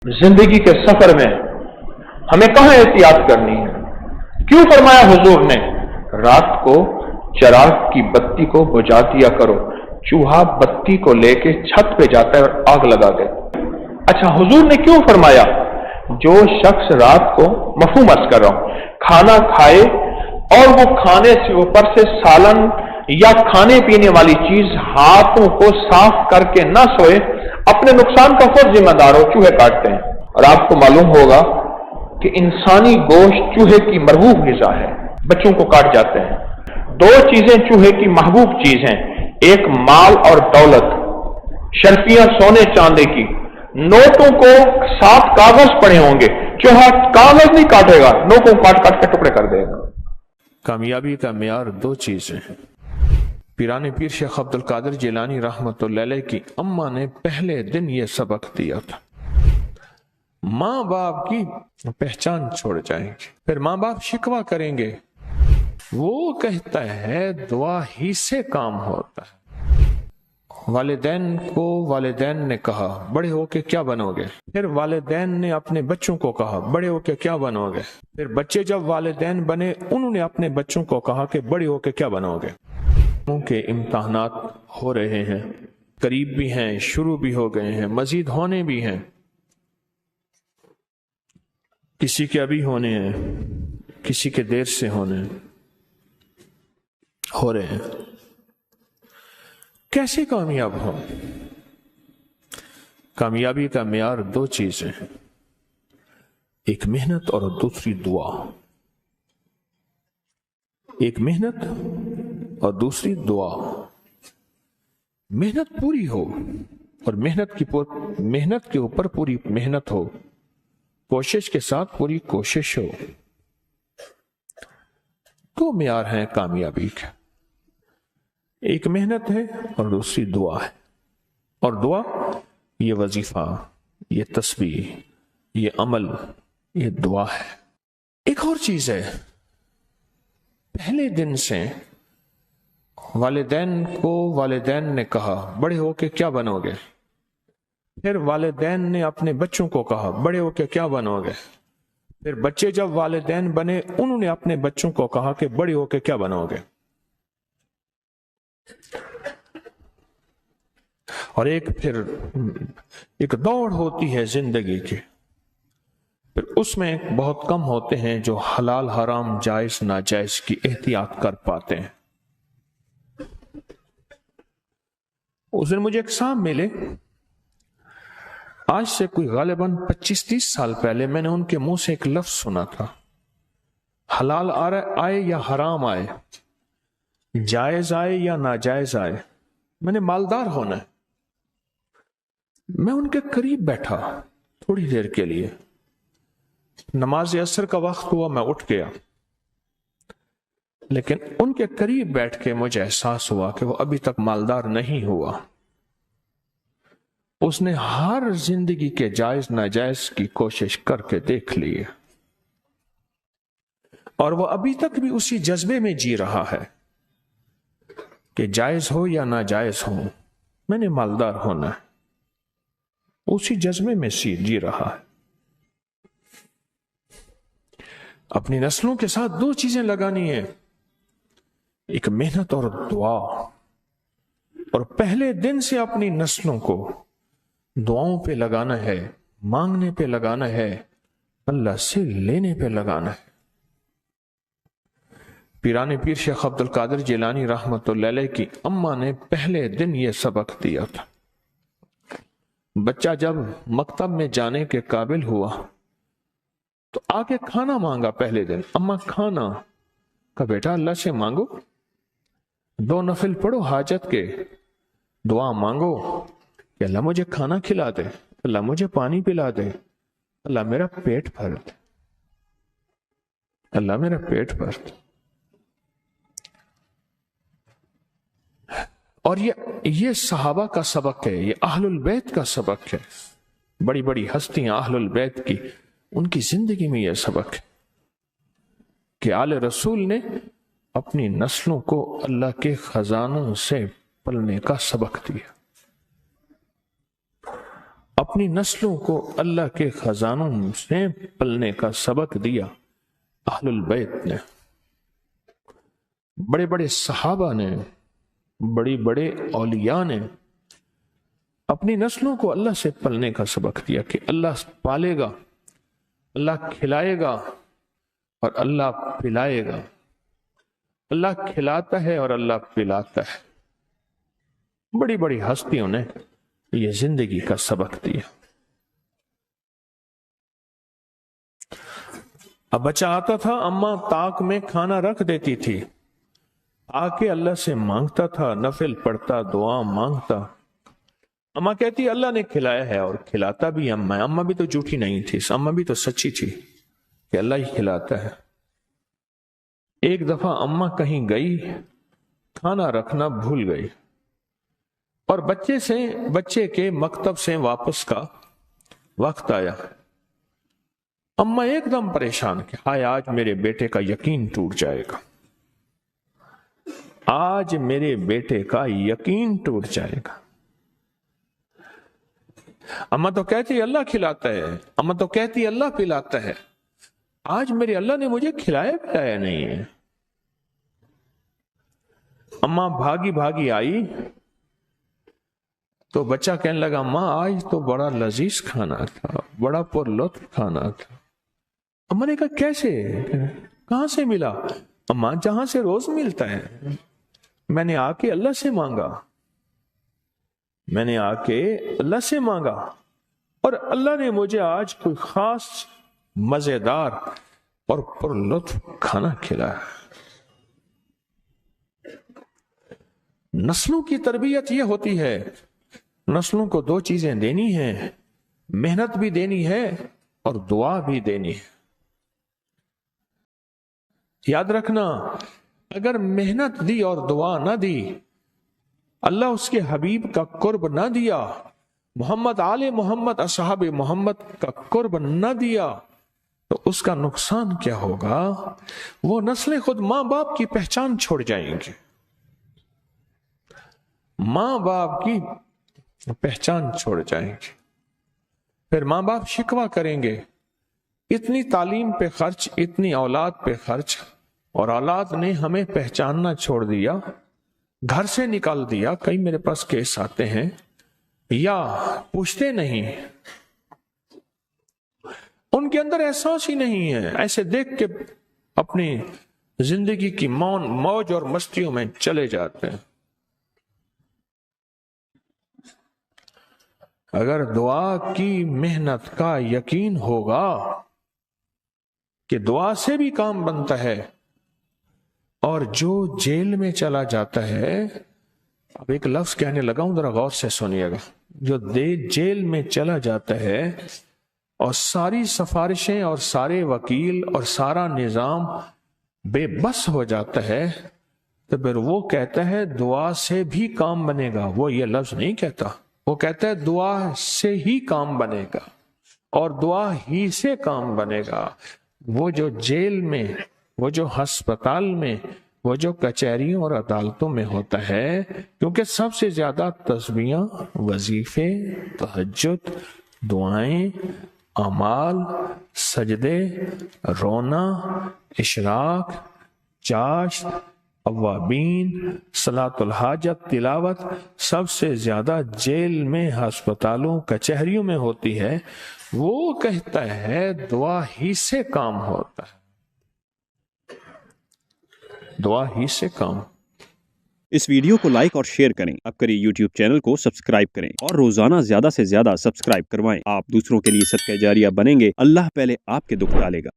زندگی کے سفر میں ہمیں کہاں احتیاط کرنی ہے؟ کیوں فرمایا حضور نے رات کو چراغ کی بتی کو بجھا دیا کرو، چوہا بتی کو لے کے چھت پہ جاتا ہے اور آگ لگا دیتا۔ اچھا، حضور نے کیوں فرمایا جو شخص رات کو، مفہوم عرض کر رہا ہوں، کھانا کھائے اور وہ کھانے سے اوپر سے سالن یا کھانے پینے والی چیز ہاتھوں کو صاف کر کے نہ سوئے، اپنے نقصان کا خود ذمہ دار ہو، چوہے کاٹتے ہیں۔ اور آپ کو معلوم ہوگا کہ انسانی گوشت چوہے کی مرغوب غذا ہے، بچوں کو کاٹ جاتے ہیں۔ دو چیزیں چوہے کی محبوب چیز ہیں، ایک مال اور دولت، شرفیاں سونے چاندے کی، نوٹوں کو ساتھ کاغذ پڑے ہوں گے، چوہا کاغذ نہیں کاٹے گا، نوٹوں کو کاٹ کاٹ کے ٹکڑے کر دے گا۔ کامیابی کا معیار دو چیزیں ہیں۔ پیران پیر شیخ عبد القادر جیلانی رحمۃ اللہ علیہ کی اماں نے پہلے دن یہ سبق دیا تھا، ماں باپ کی پہچان چھوڑ جائیں گے، پھر ماں باپ شکوہ کریں گے، وہ کہتا ہے دعا ہی سے کام ہوتا ہے۔ والدین کو والدین نے کہا بڑے ہو کے کیا بنو گے، پھر والدین نے اپنے بچوں کو کہا بڑے ہو کے کیا بنو گے، پھر بچے جب والدین بنے انہوں نے اپنے بچوں کو کہا کہ بڑے ہو کے کیا بنو گے۔ کے امتحانات ہو رہے ہیں، قریب بھی ہیں، شروع بھی ہو گئے ہیں، مزید ہونے بھی ہیں، کسی کے ابھی ہونے ہیں، کسی کے دیر سے ہونے ہو رہے ہیں۔ کیسے کامیاب ہو؟ کامیابی کا معیار دو چیزیں ہیں، ایک محنت اور دوسری دعا۔ ایک محنت اور دوسری دعا۔ محنت پوری ہو اور محنت کے اوپر پوری محنت ہو، کوشش کے ساتھ پوری کوشش ہو، تو معیار ہیں کامیابی کا۔ ایک محنت ہے اور دوسری دعا ہے، اور دعا یہ وظیفہ، یہ تسبیح، یہ عمل، یہ دعا ہے۔ ایک اور چیز ہے، پہلے دن سے والدین کو والدین نے کہا بڑے ہو کے کیا بنو گے، پھر والدین نے اپنے بچوں کو کہا بڑے ہو کے کیا بنو گے، پھر بچے جب والدین بنے انہوں نے اپنے بچوں کو کہا کہ بڑے ہو کے کیا بنو گے۔ اور ایک دوڑ ہوتی ہے زندگی کی، پھر اس میں بہت کم ہوتے ہیں جو حلال حرام جائز ناجائز کی احتیاط کر پاتے ہیں۔ اس دن مجھے ایک صاحب ملے، آج سے کوئی غالباً 25-30 سال پہلے میں نے ان کے منہ سے ایک لفظ سنا تھا، حلال آئے یا حرام آئے، جائز آئے یا ناجائز آئے، میں نے مالدار ہونا ہے۔ میں ان کے قریب بیٹھا تھوڑی دیر کے لیے، نماز عصر کا وقت ہوا، میں اٹھ گیا، لیکن ان کے قریب بیٹھ کے مجھے احساس ہوا کہ وہ ابھی تک مالدار نہیں ہوا۔ اس نے ہر زندگی کے جائز ناجائز کی کوشش کر کے دیکھ لی ہے، اور وہ ابھی تک بھی اسی جذبے میں جی رہا ہے کہ جائز ہو یا ناجائز ہو میں نے مالدار ہونا ہے، اسی جذبے میں جی رہا ہے۔ اپنی نسلوں کے ساتھ دو چیزیں لگانی ہیں، ایک محنت اور دعا، اور پہلے دن سے اپنی نسلوں کو دعاؤں پہ لگانا ہے، مانگنے پہ لگانا ہے، اللہ سے لینے پہ لگانا ہے۔ پیران پیر شیخ عبد القادر جیلانی رحمۃ اللہ علیہ کی اماں نے پہلے دن یہ سبق دیا تھا۔ بچہ جب مکتب میں جانے کے قابل ہوا تو آگے کھانا مانگا، پہلے دن اماں کھانا کا، بیٹا اللہ سے مانگو، 2 نفل پڑھو حاجت کے، دعا مانگو کہ اللہ مجھے کھانا کھلا دے، اللہ مجھے پانی پلا دے، اللہ میرا پیٹ بھر دے، اللہ میرا پیٹ بھر دے۔ اور یہ صحابہ کا سبق ہے، یہ اہل البیت کا سبق ہے، بڑی بڑی ہستیاں اہل البیت کی، ان کی زندگی میں یہ سبق ہے کہ آل رسول نے اپنی نسلوں کو اللہ کے خزانوں سے پلنے کا سبق دیا۔ اپنی نسلوں کو اللہ کے خزانوں سے پلنے کا سبق دیا اہل البیت نے، بڑے بڑے صحابہ نے، بڑے بڑے اولیاء نے اپنی نسلوں کو اللہ سے پلنے کا سبق دیا کہ اللہ پالے گا، اللہ کھلائے گا اور اللہ پلائے گا، اللہ کھلاتا ہے اور اللہ پلاتا ہے۔ بڑی بڑی ہستیوں نے یہ زندگی کا سبق دیا۔ اب بچہ آتا تھا، اماں طاق میں کھانا رکھ دیتی تھی، آ کے اللہ سے مانگتا تھا، نفل پڑھتا، دعا مانگتا۔ اماں کہتی اللہ نے کھلایا ہے اور کھلاتا بھی اماں بھی تو جھوٹی نہیں تھی، اماں بھی تو سچی تھی کہ اللہ ہی کھلاتا ہے۔ ایک دفعہ اماں کہیں گئی، کھانا رکھنا بھول گئی، اور بچے کے مکتب سے واپس کا وقت آیا۔ اماں ایک دم پریشان کہ ہائے آج میرے بیٹے کا یقین ٹوٹ جائے گا، آج میرے بیٹے کا یقین ٹوٹ جائے گا۔ اماں تو کہتی اللہ کھلاتا ہے، اماں تو کہتی اللہ پلاتا ہے، آج میرے اللہ نے مجھے کھلایا پلایا نہیں ہے۔ اماں بھاگی بھاگی آئی تو بچہ کہنے لگا ماں آج تو بڑا لذیذ کھانا تھا، بڑا پر لطف کھانا تھا۔ اماں نے کہا کیسے، کہاں سے ملا؟ اماں جہاں سے روز ملتا ہے، میں نے آ کے اللہ سے مانگا، میں نے آ کے اللہ سے مانگا اور اللہ نے مجھے آج کوئی خاص مزیدار اور پر لطف کھانا کھلایا۔ نسلوں کی تربیت یہ ہوتی ہے، نسلوں کو دو چیزیں دینی ہیں، محنت بھی دینی ہے اور دعا بھی دینی ہے۔ یاد رکھنا، اگر محنت دی اور دعا نہ دی، اللہ اس کے حبیب کا قرب نہ دیا، محمد آل محمد اصحاب محمد کا قرب نہ دیا، تو اس کا نقصان کیا ہوگا؟ وہ نسلیں خود ماں باپ کی پہچان چھوڑ جائیں گے، ماں باپ کی پہچان چھوڑ جائیں گے، پھر ماں باپ شکوہ کریں گے، اتنی تعلیم پہ خرچ، اتنی اولاد پہ خرچ، اور اولاد نے ہمیں پہچاننا چھوڑ دیا، گھر سے نکال دیا۔ کئی میرے پاس کیس آتے ہیں، یا پوچھتے نہیں، ان کے اندر احساس ہی نہیں ہے، ایسے دیکھ کے اپنی زندگی کی موج اور مستیوں میں چلے جاتے ہیں۔ اگر دعا کی محنت کا یقین ہوگا کہ دعا سے بھی کام بنتا ہے، اور جو جیل میں چلا جاتا ہے، اب ایک لفظ کہنے لگا ہوں، ذرا غور سے سنیے گا، جو جیل میں چلا جاتا ہے اور ساری سفارشیں اور سارے وکیل اور سارا نظام بے بس ہو جاتا ہے، تو پھر وہ کہتا ہے دعا سے بھی کام بنے گا۔ وہ یہ لفظ نہیں کہتا، وہ کہتا ہے دعا سے ہی کام بنے گا اور دعا ہی سے کام بنے گا۔ وہ جو جیل میں، وہ جو ہسپتال میں، وہ جو کچہریوں اور عدالتوں میں ہوتا ہے، کیونکہ سب سے زیادہ تسبیحاں، وظیفے، تہجد، دعائیں، اعمال، سجدے، رونا، اشراق، چاشت، اوابین، صلاۃ الحاجت، تلاوت، سب سے زیادہ جیل میں، ہسپتالوں، کچہریوں میں ہوتی ہے۔ وہ کہتا ہے دعا ہی سے کام ہوتا ہے، دعا ہی سے کام۔ اس ویڈیو کو لائک اور شیئر کریں، اب کریں یوٹیوب چینل کو سبسکرائب کریں اور روزانہ زیادہ سے زیادہ سبسکرائب کروائیں۔ آپ دوسروں کے لیے صدقہ جاریہ بنیں گے، اللہ پہلے آپ کے دکھ ڈالے گا۔